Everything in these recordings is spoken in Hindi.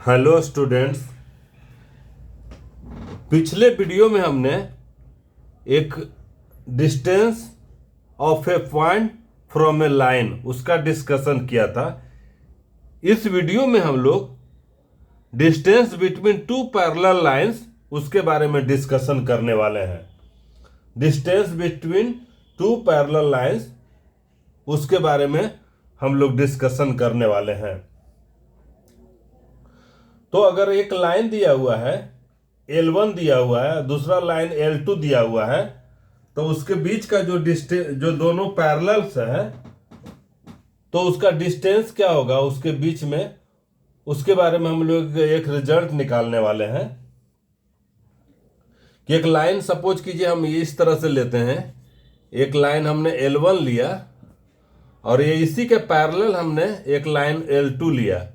Hello students. पिछले वीडियो में हमने एक distance of A point from A line उसका डिस्कशन किया था। इस वीडियो में हम लोग distance between two parallel lines उसके बारे में डिस्कशन करने वाले हैं। Distance between two parallel lines उसके बारे में हम लोग डिस्कशन करने वाले हैं। तो अगर एक लाइन दिया हुआ है L1 दिया हुआ है, दूसरा लाइन L2 दिया हुआ है, तो उसके बीच का जो जो दोनों पैरेलल्स है तो उसका डिस्टेंस क्या होगा उसके बीच में, उसके बारे में हम लोग एक रिजल्ट निकालने वाले हैं। कि एक लाइन सपोज कीजिए हम इस तरह से लेते हैं, एक लाइन हमने L1 लिया और ये इसी के पैरेलल हमने एक लाइन L2 लिया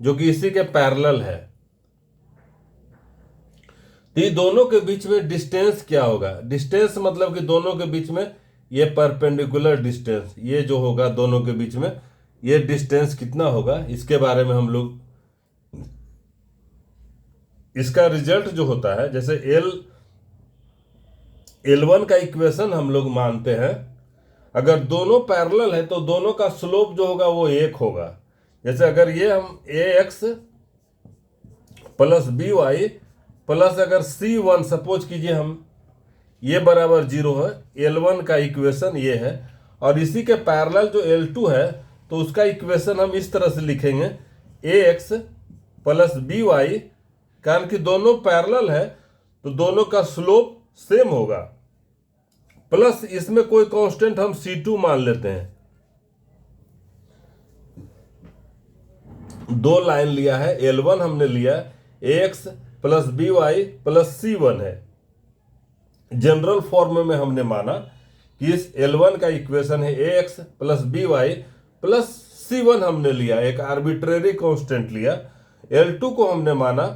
जो कि इसी के पैरेलल है। तो ये दोनों के बीच में डिस्टेंस क्या होगा? डिस्टेंस मतलब कि दोनों के बीच में ये परपेंडिकुलर डिस्टेंस, ये जो होगा दोनों के बीच में ये डिस्टेंस कितना होगा, इसके बारे में हम लोग इसका रिजल्ट जो होता है, जैसे L1 का इक्वेशन हम लोग मानते हैं, अगर दोनों पैरेलल है तो दोनों का स्लोप जो होगा वो एक होगा। जैसे अगर ये हम ax प्लस by प्लस अगर c1 सपोज कीजिए हम ये बराबर 0 है, L1 का इक्वेशन ये है, और इसी के पैरेलल जो L2 है तो उसका इक्वेशन हम इस तरह से लिखेंगे ax प्लस by, कारण कि दोनों पैरेलल है तो दोनों का स्लोप सेम होगा, प्लस इसमें कोई कांस्टेंट हम c2 मान लेते हैं। दो लाइन लिया है, L1 हमने लिया ax plus by plus c1 है। जनरल फॉर्म में हमने माना कि इस L1 का इक्वेशन है ax plus by plus c1 हमने लिया, एक आर्बिट्रेरी कांस्टेंट लिया। L2 को हमने माना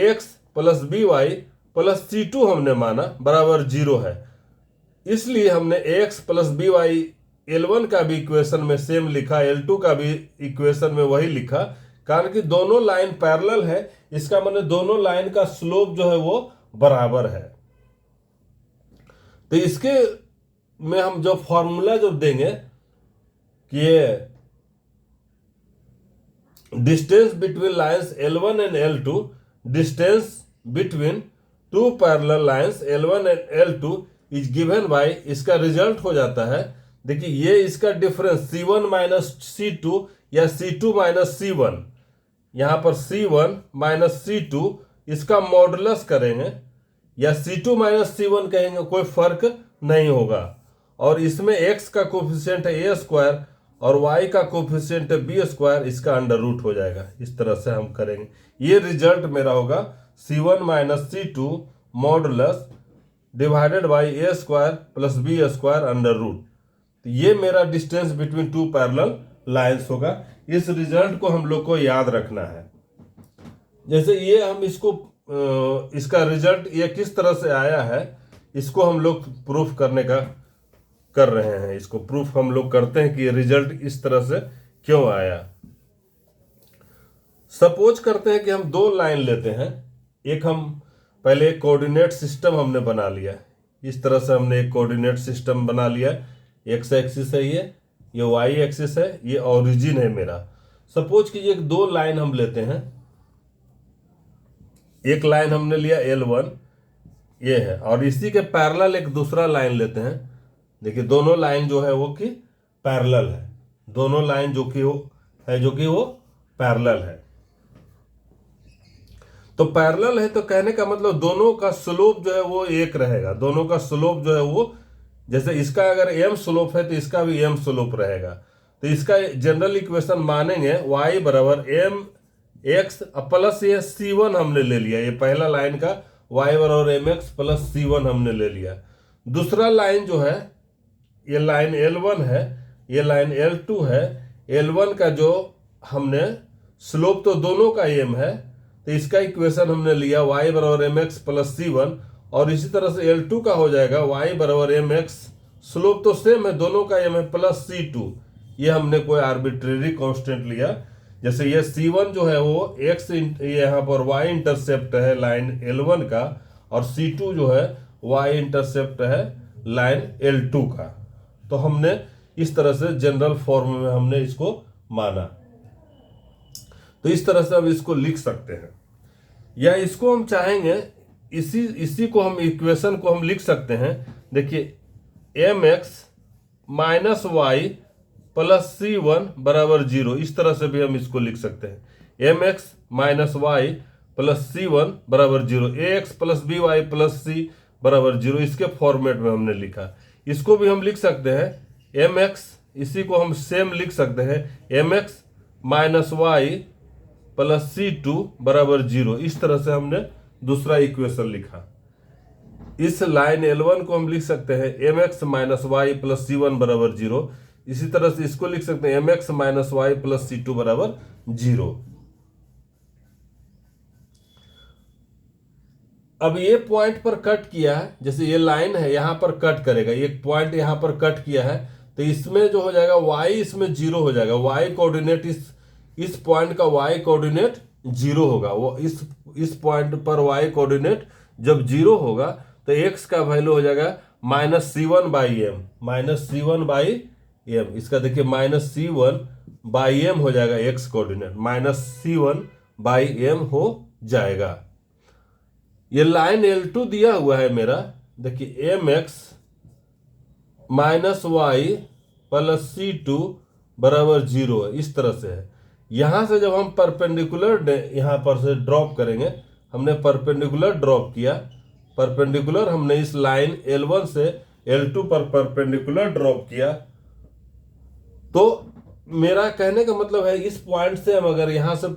x plus by plus c2 हमने माना बराबर 0 है, इसलिए हमने ax प्लस by L1 का भी इक्वेशन में सेम लिखा, L2 का भी इक्वेशन में वही लिखा, कारण कि दोनों लाइन पैरेलल है, इसका मतलब दोनों लाइन का स्लोप जो है वो बराबर है। तो इसके में हम जो फॉर्मूला जो देंगे कि ये distance between lines L1 and L2, distance between two parallel lines L1 and L2 is given by, इसका रिजल्ट हो जाता है, देखिए ये इसका डिफरेंस C1 माइनस C2 या C2 माइनस C1, यहां पर C1 माइनस C2 इसका मॉडुलस करेंगे या C2 माइनस C1 कहेंगे, कोई फर्क नहीं होगा। और इसमें x का कोफिशिएंट है a स्क्वायर और y का कोफिशिएंट है b स्क्वायर, इसका अंडर रूट हो जाएगा। इस तरह से हम करेंगे, ये रिजल्ट मेरा होगा C1 minus C2 modulus divided by a square plus b square under root. तो ये मेरा distance between two parallel lines होगा। इस रिजल्ट को हम लोग को याद रखना है। जैसे ये हम इसको इसका रिजल्ट ये किस तरह से आया है, इसको हम लोग प्रूफ करने का कर रहे हैं। इसको प्रूफ हम लोग करते हैं कि ये रिजल्ट इस तरह से क्यों आया। सपोज करते हैं कि हम दो लाइन लेते हैं, एक हम पहले एक कोऑर्डिनेट सिस्टम हमने बना लिया, इस तरह से हमने एक कोऑर्डिनेट सिस्टम बना लिया। एक्स एक्सिस है, ये वाई एक्सिस है, ये ओरिजिन है मेरा। सपोज कीजिए दो लाइन हम लेते हैं, एक लाइन हमने लिया L1 ये है, और इसी के पैरेलल एक दूसरा लाइन लेते हैं। देखिए दोनों लाइन जो है वो कि पैरेलल है, दोनों लाइन जो कि वो पैरेलल है। तो पैरेलल है तो कहने का मतलब दोनों का स्लोप जो है वो एक रहेगा, दोनों का स्लोप जो है वो, जैसे इसका अगर m स्लोप है तो इसका भी m स्लोप रहेगा। तो इसका जनरल इक्वेशन मानेंगे y बराबर m x प्लस ये c1 हमने ले लिया, ये पहला लाइन का y बराबर mx प्लस c1 हमने ले लिया। दूसरा लाइन जो है ये लाइन L1 है, ये लाइन L2 है। L1 का जो हमने स्लोप तो दोनों का m है, तो इसका इक्वेशन हमने लिया y बराबर mx प्लस c1, और इसी तरह से L2 का हो जाएगा y बराबर mx, स्लोप तो सेम है दोनों का m है, प्लस c2, ये हमने कोई आर्बिट्रेरी कांस्टेंट लिया जैसे ये C1 जो है वो x यहाँ पर y इंटरसेप्ट है लाइन L1 का, और C2 जो है y इंटरसेप्ट है लाइन L2 का। तो हमने इस तरह से जनरल फॉर्म में हमने इसको माना। तो इस तरह से हम इसको लिख सकते हैं, या इसको हम चाहेंगे इसी को हम इक्वेशन को हम लिख सकते हैं। देखिए mx minus Y plus C1 बराबर 0, इस तरह से भी हम इसको लिख सकते हैं। mx minus Y plus C1 बराबर 0, ax plus b y plus C बराबर 0, इसके फॉर्मेट में हमने लिखा। इसको भी हम लिख सकते हैं mx, इसी को हम सेम लिख सकते हैं mx minus Y plus C2 बराबर 0, इस तरह से हमने दूसरा इक्वेशन लिखा। इस लाइन L1 को हम लिख सकते हैं mx minus Y plus C1 बराबर 0, इसी तरह से इसको लिख सकते हैं mx minus Y plus C2 बराबर 0। अब ये पॉइंट पर कट किया है, जैसे ये लाइन है यहां पर कट करेगा, एक पॉइंट यहां पर कट किया है, तो इसमें जो हो जाएगा y इसमें 0 हो जाएगा। y कोऑर्डिनेट इस पॉइंट का y कोऑर्डिनेट 0 होगा। वो इस पॉइंट पर y कोऑर्डिनेट जब 0 होगा तो x का वैल्यू हो जाएगा minus C1 by m, minus C1 by m. इसका देखिए माइनस C1 बाई एम हो जाएगा, x coordinate minus C1 by m हो जाएगा। ये लाइन L2 दिया हुआ है मेरा, देखिए mx minus Y plus C2 बराबर 0 है, इस तरह से है। यहां से जब हम परपेंडिकुलर यहां पर से ड्रॉप करेंगे, हमने परपेंडिकुलर ड्रॉप किया, परपेंडिकुलर हमने इस लाइन L1 से L2 पर परपेंडिकुलर ड्रॉप किया। तो मेरा कहने का मतलब है इस पॉइंट से हम अगर यहां से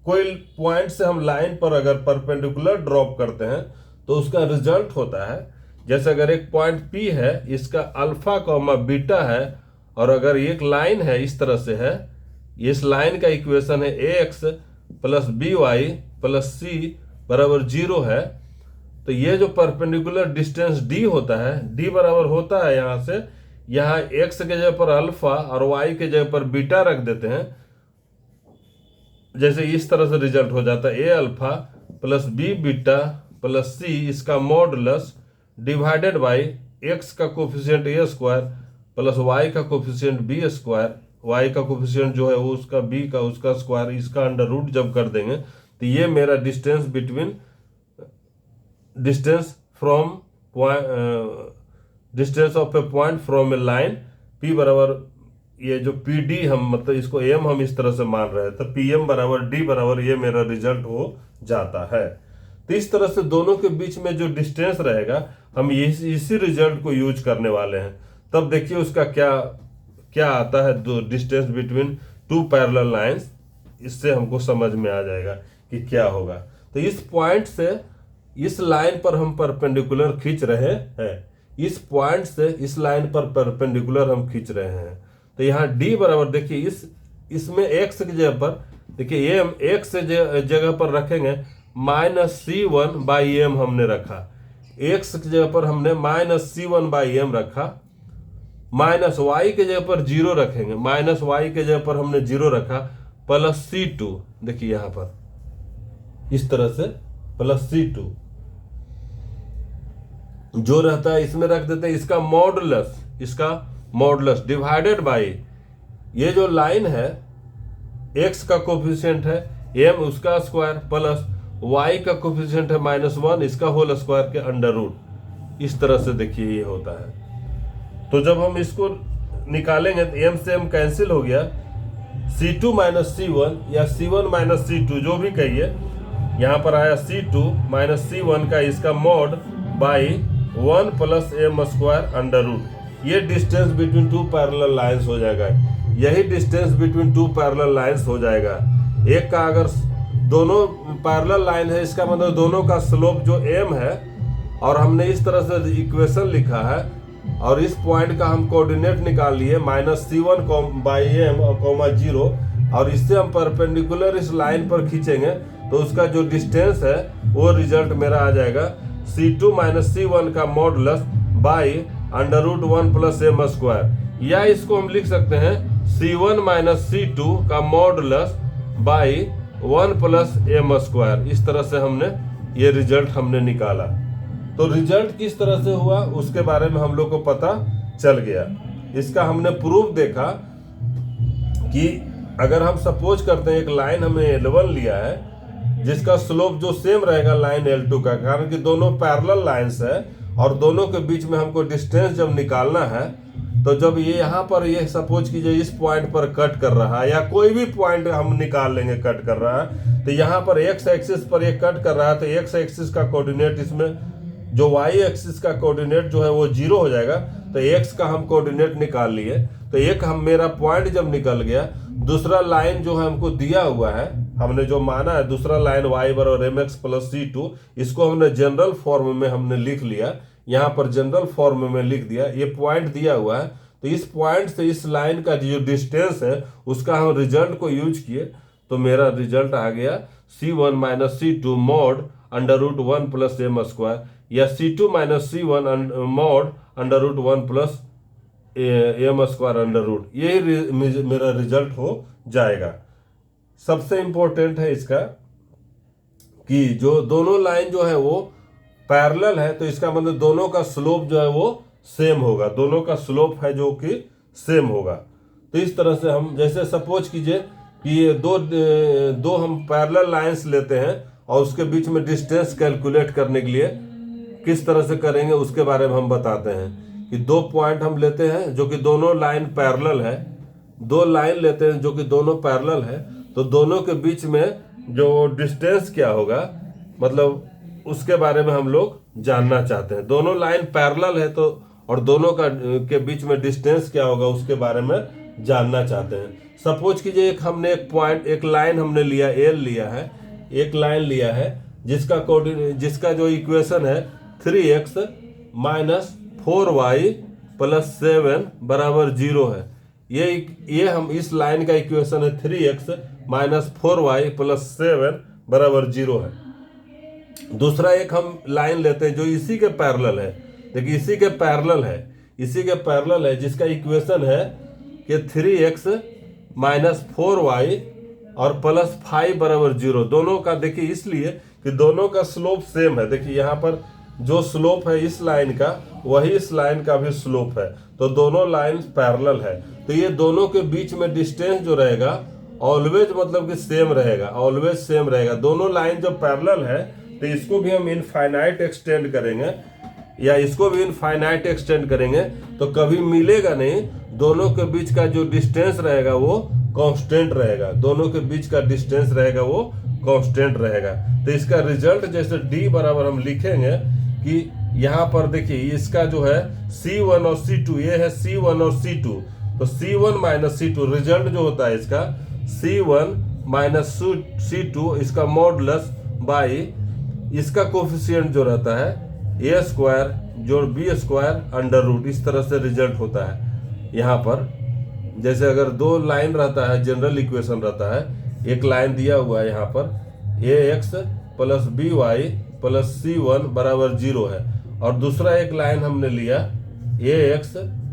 कोई पॉइंट से हम लाइन पर अगर परपेंडिकुलर ड्रॉप करते हैं तो उसका रिजल्ट होता है, जैसे अगर एक पॉइंट P है, इसका अल्फा कॉमा बीटा है, और अगर एक लाइन है इस तरह से है, इस लाइन का इक्वेशन है ax plus b y plus C बराबर 0 है, तो ये जो परपेंडिकुलर डिस्टेंस d होता है, d बराबर होता है यहां से, यहाँ x के जगह पर अल्फा और y के जगह पर बीटा रख देते हैं, जैसे इस तरह से रिजल्ट हो जाता है a alpha plus b beta plus c, इसका मॉडुलस डिवाइडेड बाई x का coefficient a square plus y का कोफिशिएंट b स्क्वायर, y का कोफिशिएंट जो है वो उसका b का उसका स्क्वायर, इसका अंडर रूट जब कर देंगे तो ये मेरा distance of A point from A line p बराबर, ये जो PD हम मतलब इसको m हम इस तरह से मान रहे हैं, तो PM बराबर d बराबर ये मेरा रिजल्ट हो जाता है। तो इस तरह से दोनों के बीच में जो डिस्टेंस रहेगा हम इसी रिजल्ट को यूज करने वाले हैं। तब देखिए उसका क्या आता है, दो distance between two parallel lines, इससे हमको समझ में आ जाएगा कि क्या होगा। तो इस पॉइंट से इस लाइन पर हम परपेंडिकुलर खींच रहे हैं, इस पॉइंट से इस लाइन पर परपेंडिकुलर हम खींच रहे हैं। तो यहाँ d बराबर देखिए इसमें x की जगह पर देखिए m x जगह पर रखेंगे माइनस C1 बाई एम हमने रखा, x की जगह पर हमने माइनस C1 बाई एम रखा, माइनस y के जगह पर 0 रखेंगे, माइनस y के जगह पर हमने 0 रखा, प्लस C2, देखिए यहां पर इस तरह से प्लस C2 जो रहता है इसमें रख देते हैं, इसका मॉडुलस डिवाइडेड बाई ये जो लाइन है x का कोफिशिएंट है m उसका स्क्वायर प्लस y का कोफिशिएंट है -1 इसका होल स्क्वायर के अंडर रूट, इस तरह से देखिए ये होता है। तो जब हम इसको निकालेंगे तो m से m कैंसिल हो गया, C2 माइनस C1 या C1 माइनस C2 जो भी कहिए, यहाँ पर आया C2 माइनस C1 का इसका mod by 1 plus m square under root, ये distance between two parallel lines हो जाएगा। यही distance between two parallel lines हो जाएगा। एक का अगर दोनों पैरेलल लाइन है, इसका मतलब दोनों का स्लोप जो m है, और हमने इस तरह से इक्वेशन लिखा है और इस पॉइंट का हम कोऑर्डिनेट निकाल लिए -C1 बाई एम और कॉमा 0, और इससे हम परपेंडिकुलर इस लाइन पर खींचेंगे तो उसका जो डिस्टेंस है वो रिजल्ट मेरा आ जाएगा C2 माइनस C1 का modulus by under root 1 plus m square, या इसको हम लिख सकते हैं C1 माइनस C2 का modulus by 1 plus m square. इस तरह से हमने ये रिजल्ट हमने निकाला। तो रिजल्ट किस तरह से हुआ उसके बारे में हम लोग को पता चल गया। इसका हमने प्रूफ देखा कि अगर हम सपोज करते हैं एक लाइन हमने L1 लिया है जिसका स्लोप जो सेम रहेगा लाइन L2 का, कारण कि दोनों पैरेलल लाइंस है और दोनों के बीच में हमको डिस्टेंस जब निकालना है तो जब ये यहाँ पर ये सपोज कीजिए इस पॉइंट पर कट कर रहा है या कोई भी पॉइंट हम निकाल लेंगे कट कर रहा है, तो यहाँ पर एक्स एक्सिस पर ये कट कर रहा है तो एक्स एक्सिस का कोऑर्डिनेट इसमें जो वाई एक्सिस का कोऑर्डिनेट जो है वो 0 हो जाएगा। तो एक्स का हम कोऑर्डिनेट निकाल लिए, तो एक हम मेरा पॉइंट जब निकल गया, दूसरा लाइन जो है हमको दिया हुआ है, हमने जो माना है दूसरा लाइन y बराबर एम एक्स प्लस C2, इसको हमने जनरल फॉर्म में हमने लिख लिया, यहाँ पर जनरल फॉर्म में लिख दिया। ये पॉइंट दिया हुआ है तो इस पॉइंट से इस लाइन का जो डिस्टेंस है उसका हम रिजल्ट को यूज किए तो मेरा रिजल्ट आ गया C1 minus C2 mod under root 1 plus m square, या C2 minus C1 mod under root 1 plus m square under root. यही मेरा रिजल्ट हो जाएगा। सबसे इंपॉर्टेंट है इसका कि जो दोनों लाइन जो है वो पैरेलल है, तो इसका मतलब दोनों का स्लोप जो है वो सेम होगा, दोनों का स्लोप है जो कि सेम होगा। तो इस तरह से हम जैसे सपोज कीजिए कि ये दो हम पैरेलल लाइंस लेते हैं और उसके बीच में डिस्टेंस कैलकुलेट करने के लिए किस तरह से करेंगे उसके बारे में हम बताते हैं कि दो पॉइंट हम लेते हैं जो कि दोनों लाइन पैरेलल है, दो लाइन लेते हैं जो कि दोनों पैरेलल है, तो दोनों के बीच में जो डिस्टेंस क्या होगा मतलब उसके बारे में हम लोग जानना चाहते हैं। दोनों लाइन पैरेलल है तो और दोनों के बीच में डिस्टेंस क्या होगा उसके बारे में जानना चाहते हैं। सपोज कीजिए एक लाइन हमने लिया, एल लिया है, एक लाइन लिया है जिसका जो इक्वेशन है 3x माइनस 4y प्लस 7 बराबर 0 है। ये हम इस लाइन का इक्वेशन है 3x माइनस 4y प्लस 7 बराबर 0 है। दूसरा एक हम लाइन लेते हैं जो इसी के पैरेलल है, देखिए इसी के पैरेलल है जिसका इक्वेशन है कि 3x माइनस 4y और प्लस 5 बराबर 0। दोनों का देखिए इसलिए कि दोनों का स्लोप सेम है। देखिए यहाँ पर जो स्लोप है इस लाइन का वही इस लाइन का भी स्लोप है, तो दोनों लाइन पैरेलल है। तो ये दोनों के बीच में डिस्टेंस जो रहेगा ऑलवेज मतलब कि सेम रहेगा, ऑलवेज सेम रहेगा। दोनों लाइन जो पैरेलल है तो इसको भी हम इनफाइनाइट एक्सटेंड करेंगे या इसको भी इनफाइनाइट एक्सटेंड करेंगे तो कभी मिलेगा नहीं। दोनों के बीच का जो डिस्टेंस रहेगा वो कांस्टेंट रहेगा, दोनों के बीच का डिस्टेंस रहेगा वो कांस्टेंट रहेगा। तो इसका रिजल्ट जैसे D बराबर हम लिखेंगे कि यहाँ पर देखिए इसका जो है C1 और C2, ये है C1 और C2, तो C1 माइनस C2 रिजल्ट जो होता है इसका C1 माइनस C2 इसका मॉडुलस बाई इसका कोफिशिएंट जो रहता है ए स्क्वायर जोड़ बी स्क्वायर अंडर रूट। इस तरह से रिजल्ट होता है। यहाँ पर जैसे अगर दो लाइन रहता है, जनरल इक्वेशन रहता है, एक लाइन दिया हुआ है यहाँ पर a x plus b y plus C1 बराबर 0 है, और दूसरा एक लाइन हमने लिया a x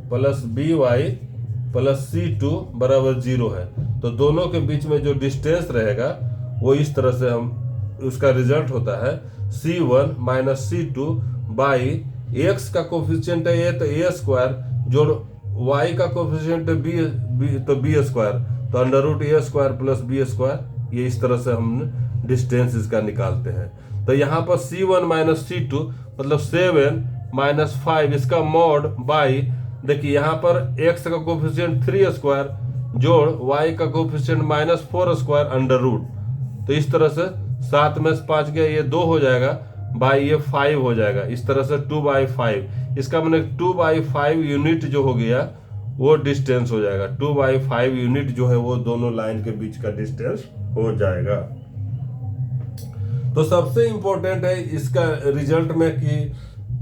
plus b y plus C2 बराबर 0 है। तो दोनों के बीच में जो डिस्टेंस रहेगा वो इस तरह से हम उसका रिजल्ट होता है C1 minus C2 by x का कोफिशिएंट है ए तो ए स्क्वायर जोड़ वाई का कोफिशिएंट है बी स्क्वायर, तो अंडर रूट ए स्क्वायर प्लस बी स्क्वायर। ये इस तरह से हम डिस्टेंस इसका निकालते हैं। तो यहाँ पर C1 माइनस C2 मतलब 7 माइनस 5 इसका मॉड बाई, देखिए यहाँ पर x का कोफिशिएंट 3 स्क्वायर जोड़ y का coefficient minus 4 square under root. तो इस तरह से 7 में से 5 गया, ये 2 हो जाएगा बाई ये 5 हो जाएगा। इस तरह से 2/5 इसका मतलब 2/5 यूनिट जो हो गया वो डिस्टेंस हो जाएगा। 2/5 यूनिट जो है वो दोनों लाइन के बीच का डिस्टेंस हो जाएगा। तो सबसे इम्पोर्टेंट है इसका रिजल्ट में कि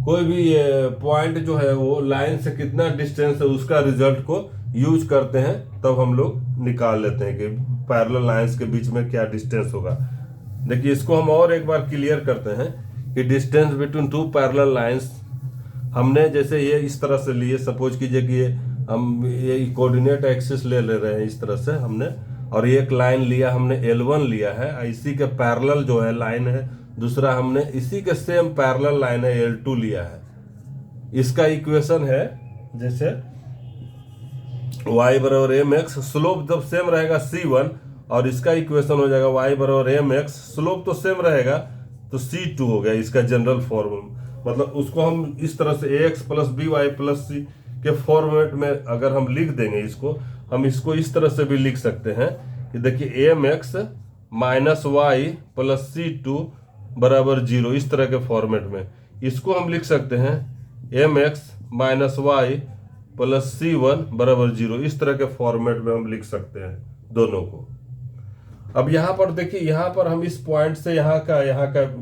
कोई भी पॉइंट जो है वो लाइन से कितना डिस्टेंस है उसका रिजल्ट को यूज करते हैं, तब हम लोग निकाल लेते हैं कि पैरेलल लाइंस के बीच में क्या डिस्टेंस होगा। देखिए इसको हम और एक बार क्लियर करते हैं कि distance between two parallel lines हमने जैसे ये इस तरह से लिए, सपोज कीजिए कि ये हम ये कोऑर्डिनेट एक्सिस ले रहे हैं इस तरह से हमने, और एक लाइन लिया हमने L1 लिया है, इसी के पैरेलल जो है लाइन है दूसरा हमने इसी के सेम पैरेलल लाइन है L2 लिया है। इसका इक्वेशन है जैसे y बराबर mx, स्लोप जब सेम रहेगा c1, और इसका इक्वेशन हो जाएगा y बराबर mx, स्लोप तो सेम रहेगा तो c2 हो गया इसका जनरल फॉर्म। मतलब उसको हम इस तरह से ax plus b y plus c के फॉर्मेट में अगर हम लिख देंगे इसको, हम इसको इस तरह से भी लिख सकते हैं कि देखिए mx minus Y plus c2 बराबर 0, इस तरह के फॉर्मेट में इसको हम लिख सकते हैं mx minus Y plus c1 बराबर 0, इस तरह के फॉर्मेट में हम लिख सकते हैं दोनों को। अब यहाँ पर देखिए, यहाँ पर हम इस पॉइंट से यहाँ का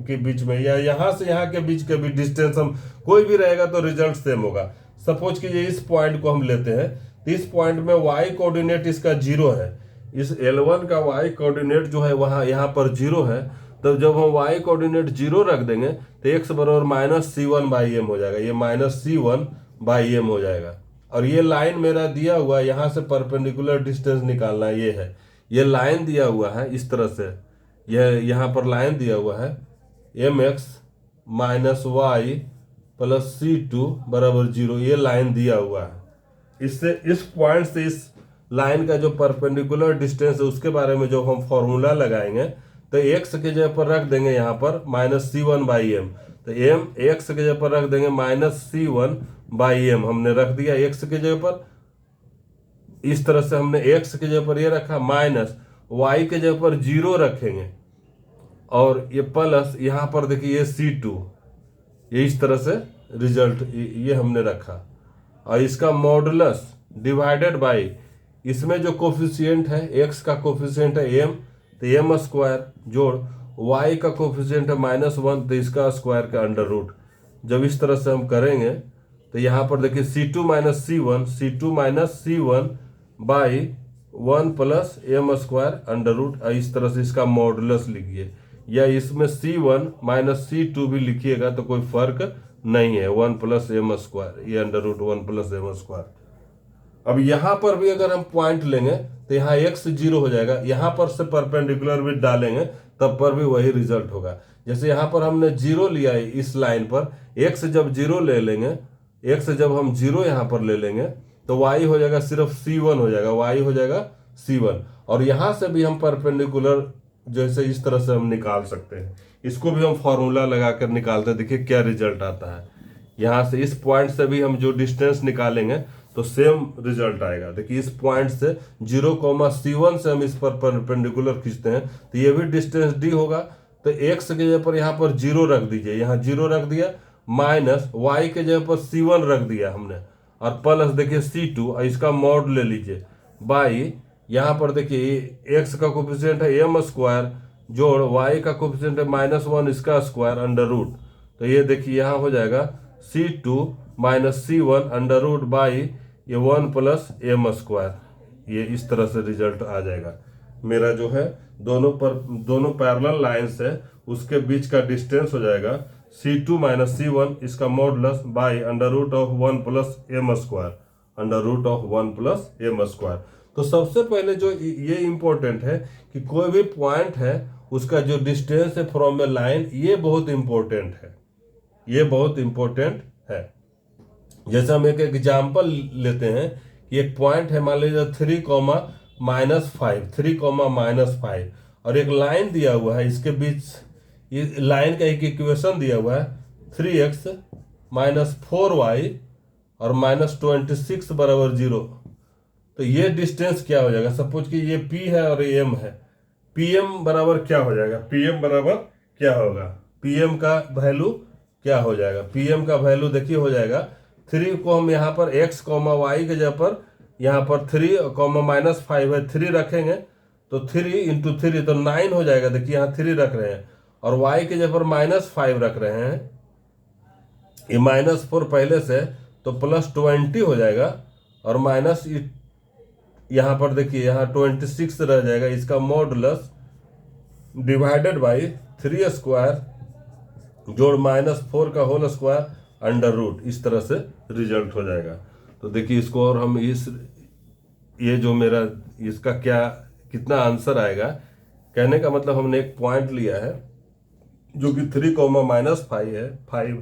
के बीच में या यहाँ से यहाँ के बीच के भी डिस्टेंस हम कोई भी रहेगा तो रिजल्ट सेम होगा। सपोज कीजिए इस पॉइंट को हम लेते हैं, तो इस पॉइंट में y कोऑर्डिनेट इसका 0 है, इस L1 का y कोऑर्डिनेट जो है वहाँ यहाँ पर 0 है, तो जब हम y कोऑर्डिनेट 0 रख देंगे तो x बराबर माइनस c1/m हो जाएगा, ये माइनस c1/m हो जाएगा। और ये लाइन मेरा दिया हुआ है, यहाँ से परपेंडिकुलर डिस्टेंस निकालना है, ये है, ये लाइन दिया हुआ है इस तरह से, यह यहाँ पर लाइन दिया हुआ है mx minus Y plus c2 बराबर 0, ये लाइन दिया हुआ है। इससे इस पॉइंट से इस लाइन का जो परपेंडिकुलर डिस्टेंस है उसके बारे में जो हम फॉर्मूला लगाएंगे तो x के जगह पर रख देंगे यहाँ पर माइनस c1/m, तो m x के जगह पर रख देंगे माइनस c1/m, हमने रख दिया x के जगह पर। इस तरह से हमने x के जगह पर ये रखा, माइनस y के जगह पर 0 रखेंगे, और ये प्लस यहाँ पर देखिए ये c2, ये इस तरह से रिजल्ट ये हमने रखा। और इसका मॉडुलस डिवाइडेड बाई इसमें जो कोफिशिएंट है, x का कोफिशिएंट है m, तो m स्क्वायर जोड़ y का कोफिशिएंट है -1, तो इसका स्क्वायर का अंडर रूट। जब इस तरह से हम करेंगे तो यहाँ पर देखिए c2 minus c1 by 1 plus m square under root, इस तरह से इसका मॉडुलस लिखिए, या इसमें c1 माइनस c2 भी लिखिएगा तो कोई फर्क नहीं है, 1 प्लस m स्क्वायर, ये under root 1 plus m square. अब यहाँ पर भी अगर हम पॉइंट लेंगे तो यहाँ x 0 हो जाएगा, यहाँ पर से परपेंडिकुलर भी डालेंगे तब पर भी वही रिजल्ट होगा। जैसे यहाँ पर हमने 0 लिया है इस लाइन पर, x जब 0 ले लेंगे, x जब हम 0 यहाँ पर ले लेंगे तो y हो जाएगा सिर्फ c1 हो जाएगा, y हो जाएगा c1। और यहाँ से भी हम परपेंडिकुलर जैसे इस तरह से हम निकाल सकते हैं, इसको भी हम फॉर्मूला लगाकर निकालते हैं, देखिए क्या रिजल्ट आता है। यहाँ से इस पॉइंट से भी हम जो डिस्टेंस निकालेंगे तो सेम रिजल्ट आएगा। देखिए इस पॉइंट से 0,c1 से हम इस पर परपेंडिकुलर खींचते हैं तो ये भी डिस्टेंस d होगा, तो x के जगह पर यहाँ पर 0 रख दीजिए, यहाँ 0 रख दिया, माइनस y के जगह पर c1 रख दिया हमने, और प्लस देखिए c2, और इसका मॉड ले लीजिए बाई यहाँ पर देखिए x का कोफिशिएंट है m स्क्वायर जोड़ y का कोफिशिएंट है -1, इसका स्क्वायर अंडर रूट, तो ये देखिए यहाँ हो जाएगा c2 minus c1 under root by ये 1 प्लस m स्क्वायर, ये इस तरह से रिजल्ट आ जाएगा। मेरा जो है दोनों पैरेलल लाइंस है उसके बीच का डिस्टेंस हो जाएगा c2 माइनस c1, इसका modulus by under root of 1 plus m square, under root of 1 plus m square. तो सबसे पहले जो ये इंपॉर्टेंट है कि कोई भी पॉइंट है उसका जो डिस्टेंस है फ्रॉम ए लाइन, ये बहुत इंपॉर्टेंट है, ये बहुत इंपॉर्टेंट है। जैसे हम एक एग्जाम्पल लेते हैं कि एक पॉइंट है, मान लीजिए 3,-5 और एक लाइन दिया हुआ है, इसके बीच ये लाइन का एक इक्वेशन दिया हुआ है 3x माइनस 4y और -26 बराबर 0। तो ये डिस्टेंस क्या हो जाएगा, सपोज कि ये p है और ये m है, pm बराबर क्या हो जाएगा, pm बराबर क्या होगा, pm का वैल्यू क्या हो जाएगा, pm का वैल्यू देखिए हो जाएगा 3 को हम यहाँ पर x, y के जगह पर यहाँ पर 3, -5 है 3 रखेंगे तो 3 × 3 तो 9 हो जाएगा। देखिए यहाँ 3 रख रहे हैं और y के जगह पर -5 रख रहे हैं, ये -4 पहले से तो +20 हो जाएगा, और माइनस यहाँ पर देखिए यहाँ 26 रह जाएगा, इसका मॉडुलस डिवाइडेड बाई 3 स्क्वायर जोड़ -4 का होल स्क्वायर अंडर रूट, इस तरह से रिजल्ट हो जाएगा। तो देखिए इसको और हम ये जो मेरा इसका क्या कितना आंसर आएगा, कहने का मतलब हमने एक पॉइंट लिया है जो कि 3, -5 है 5,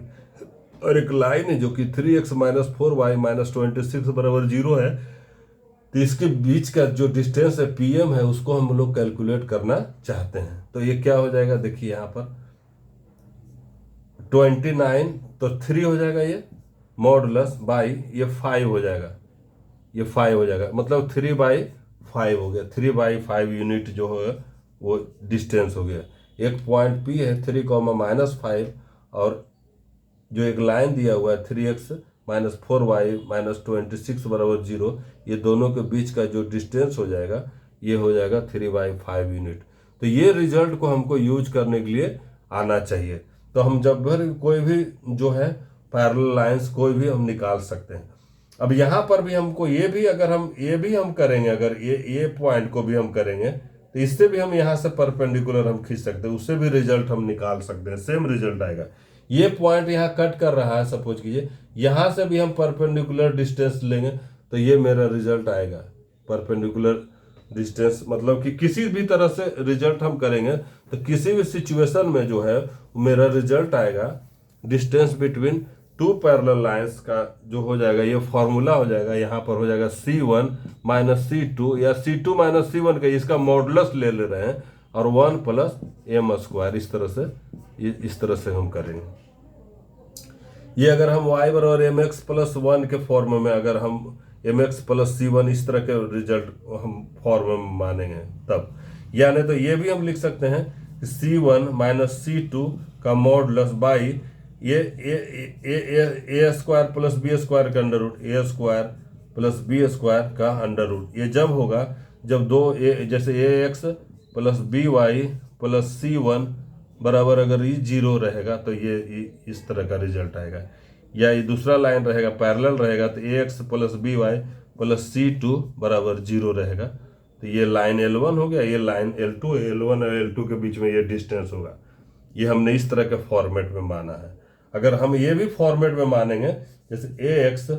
और एक लाइन है जो कि 3x-4y-26 = 0 है। तो इसके बीच का जो डिस्टेंस है PM है, उसको हम लोग कैलकुलेट करना चाहते हैं। तो ये क्या हो जाएगा, देखिए यहाँ पर 29, तो 3 हो जाएगा, ये मॉडुलस बाई ये 5 हो जाएगा, ये 5 हो जाएगा, मतलब 3/5 हो गया। 3/5 यूनिट जो है वो डिस्टेंस हो गया। एक पॉइंट P है 3, और जो एक लाइन दिया हुआ है 3x-4y-26 = 0, ये दोनों के बीच का जो डिस्टेंस हो जाएगा ये हो जाएगा 3/5 यूनिट। तो ये रिजल्ट को हमको यूज करने के लिए आना चाहिए। तो हम जब भी कोई भी जो है पैरेलल लाइंस कोई भी हम निकाल सकते हैं। अब यहाँ पर भी हमको ये भी अगर हम ये भी हम करेंगे, अगर ये पॉइंट को भी हम करेंगे तो इससे भी हम यहाँ से परपेंडिकुलर हम खींच सकते हैं, उससे भी रिजल्ट हम निकाल सकते हैं, सेम रिजल्ट आएगा। ये पॉइंट यहाँ कट कर रहा है, सपोज कीजिए, यहाँ से भी हम परपेंडिकुलर डिस्टेंस लेंगे तो ये मेरा रिजल्ट आएगा। परपेंडिकुलर डिस्टेंस मतलब कि किसी भी तरह से रिजल्ट हम करेंगे तो किसी भी सिचुएशन में जो है मेरा रिजल्ट आएगा डिस्टेंस बिटवीन 2 पैरेलल लाइंस का, जो हो जाएगा ये फॉर्मूला हो जाएगा। यहाँ पर हो जाएगा C1 - C2 या C2 - C1 का इसका मॉडुलस ले रहे हैं, और 1 + m², इस तरह से हम करेंगे। ये अगर हम y = mx + 1 के फॉर्म में, अगर हम mx + C1 इस तरह के रिजल्ट हम फॉर्म में मानेंगे तब, यानी तो ये भी हम लिख सकते हैं C1 - C2 का मॉडुलस बाई ये a² + b² का अंडर रूट, a² + b² का अंडर रूट। ये जब होगा जब दो जैसे ax + by + C1 बराबर अगर ये 0 रहेगा तो ये इस तरह का रिजल्ट आएगा। या ये दूसरा लाइन रहेगा, पैरेलल रहेगा, तो ax + by + C2 = 0 रहेगा। तो ये लाइन L1 हो गया, ये लाइन L2, L1 और L2 के बीच में ये डिस्टेंस होगा। ये हमने इस तरह के फॉर्मेट में माना है। अगर हम ये भी फॉर्मेट में मानेंगे, जैसे ax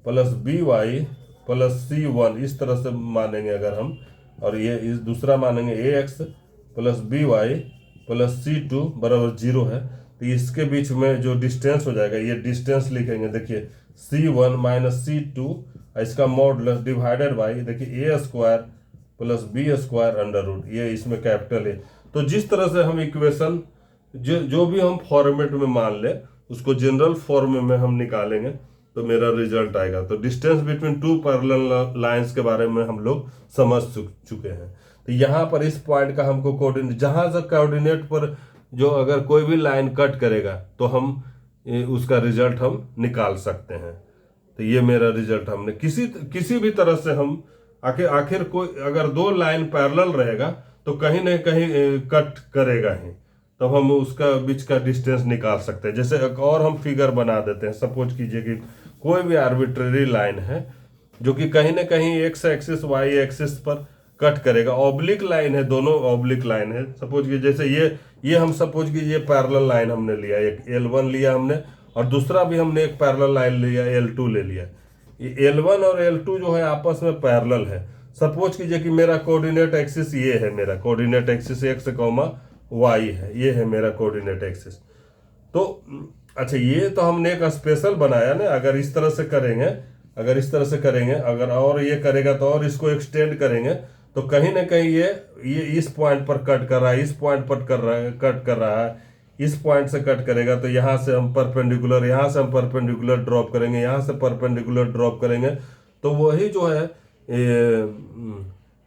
+ by + C1 इस तरह से मानेंगे अगर हम, और ये इस दूसरा मानेंगे ax + by + C2 = 0 है, तो इसके बीच में जो डिस्टेंस हो जाएगा ये डिस्टेंस लिखेंगे। देखिए C1 - C2 इसका मॉडुलस डिवाइडेड बाई देखिए a² + b² अंडर रूट, ये इसमें कैपिटल है। तो जिस तरह से हम इक्वेशन जो भी हम फॉर्मेट में मान ले उसको जनरल फॉर्म में हम निकालेंगे तो मेरा रिजल्ट आएगा। तो डिस्टेंस बिटवीन 2 पैरेलल लाइंस के बारे में हम लोग समझ चुके हैं। तो यहाँ पर इस पॉइंट का हमको कोऑर्डिनेट, जहां से कोऑर्डिनेट पर जो अगर कोई भी लाइन कट करेगा तो हम उसका रिजल्ट हम निकाल सकते हैं। तो ये मेरा रिजल्ट हमने किसी भी तरह से हम आखिर कोई अगर दो लाइन पैरेलल रहेगा तो कहीं न कहीं कट करेगा ही, तो हम उसका बीच का डिस्टेंस निकाल सकते हैं। जैसे एक और हम फिगर बना देते हैं, सपोज कीजिए कि कोई भी आर्बिट्रेरी लाइन है जो कि कहीं ना कहीं x एक्सिस y एक्सिस पर कट करेगा, ऑब्लिक लाइन है, दोनों ऑब्लिक लाइन है। सपोज कीजिए जैसे ये हम सपोज कीजिए पैरेलल लाइन हमने लिया, एक L1 लिया हमने, और दूसरा भी हमने एक पैरेलल लाइन लिया L2 ले लिया। ये L1 और L2 जो है आपस में पैरेलल है। सपोज कीजिए कि मेरा कोऑर्डिनेट एक्सिस ये है, मेरा कोऑर्डिनेट एक्सिस x, y है, ये है मेरा कोऑर्डिनेट एक्सिस। तो अच्छा, ये तो हमने एक स्पेशल बनाया ना। अगर इस तरह से करेंगे, अगर और ये करेगा तो और इसको एक्सटेंड करेंगे तो कहीं ना कहीं ये इस पॉइंट पर कट कर रहा है, इस पॉइंट पर कट कर रहा है, इस पॉइंट से कट करेगा। तो यहाँ से हम परपेंडिकुलर, यहाँ से हम परपेंडिकुलर ड्रॉप करेंगे, यहाँ से परपेंडिकुलर ड्रॉप करेंगे। तो वही जो है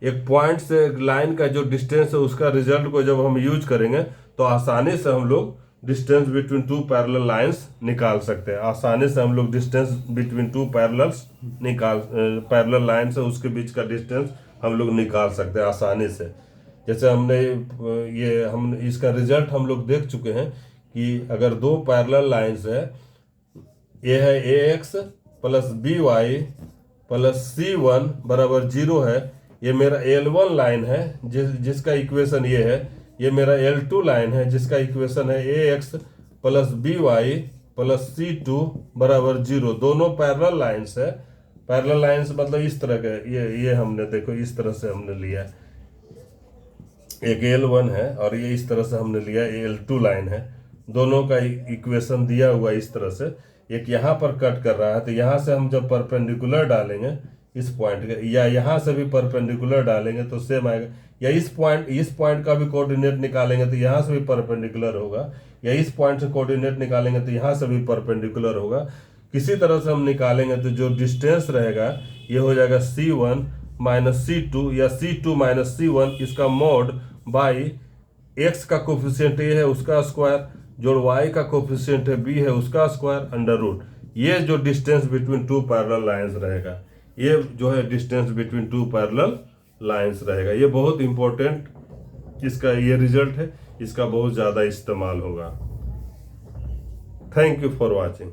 एक पॉइंट से लाइन का जो डिस्टेंस है उसका रिजल्ट को जब हम यूज करेंगे तो आसानी से हम लोग डिस्टेंस बिटवीन 2 पैरेलल लाइंस निकाल सकते हैं। आसानी से हम लोग डिस्टेंस बिटवीन 2 पैरेलल लाइंस है उसके बीच का डिस्टेंस हम लोग निकाल सकते हैं आसानी से। जैसे हम इसका रिजल्ट हम लोग देख चुके हैं कि अगर दो पैरेलल लाइंस है, ये है ax + by + C1 = 0 है, ये मेरा L1 लाइन है जिसका इक्वेशन ये है, ये मेरा L2 लाइन है जिसका इक्वेशन है ax + by + C2 = 0। दोनों पैरेलल लाइंस है, पैरेलल लाइंस मतलब इस तरह का, ये हमने देखो इस तरह से हमने लिया, एक L1 है और ये इस तरह से हमने लिया L2 लाइन है, दोनों का इक्वेशन दिया हुआ इस तरह से, एक यहाँ पर कट कर रहा है, तो यहाँ से हम जब परपेंडिकुलर डालेंगे इस पॉइंट के, या यहाँ से भी परपेंडिकुलर डालेंगे तो सेम आएगा, या इस पॉइंट का भी कोऑर्डिनेट निकालेंगे तो यहाँ से भी परपेंडिकुलर होगा, या इस पॉइंट से कोऑर्डिनेट निकालेंगे तो यहाँ से भी परपेंडिकुलर होगा। किसी तरह से हम निकालेंगे तो जो डिस्टेंस रहेगा ये हो जाएगा C1 माइनस C2 या C2 माइनस C1, इसका मॉड बाई x का कोफिशिएंट ए है उसका स्क्वायर जोड़ y का कोफिशिएंट है b है उसका स्क्वायर अंडर रूट, ये जो distance between two parallel lines रहेगा, ये जो है distance between two parallel lines रहेगा। ये बहुत इंपॉर्टेंट इसका ये रिजल्ट है, इसका बहुत ज़्यादा इस्तेमाल होगा। Thank you for watching.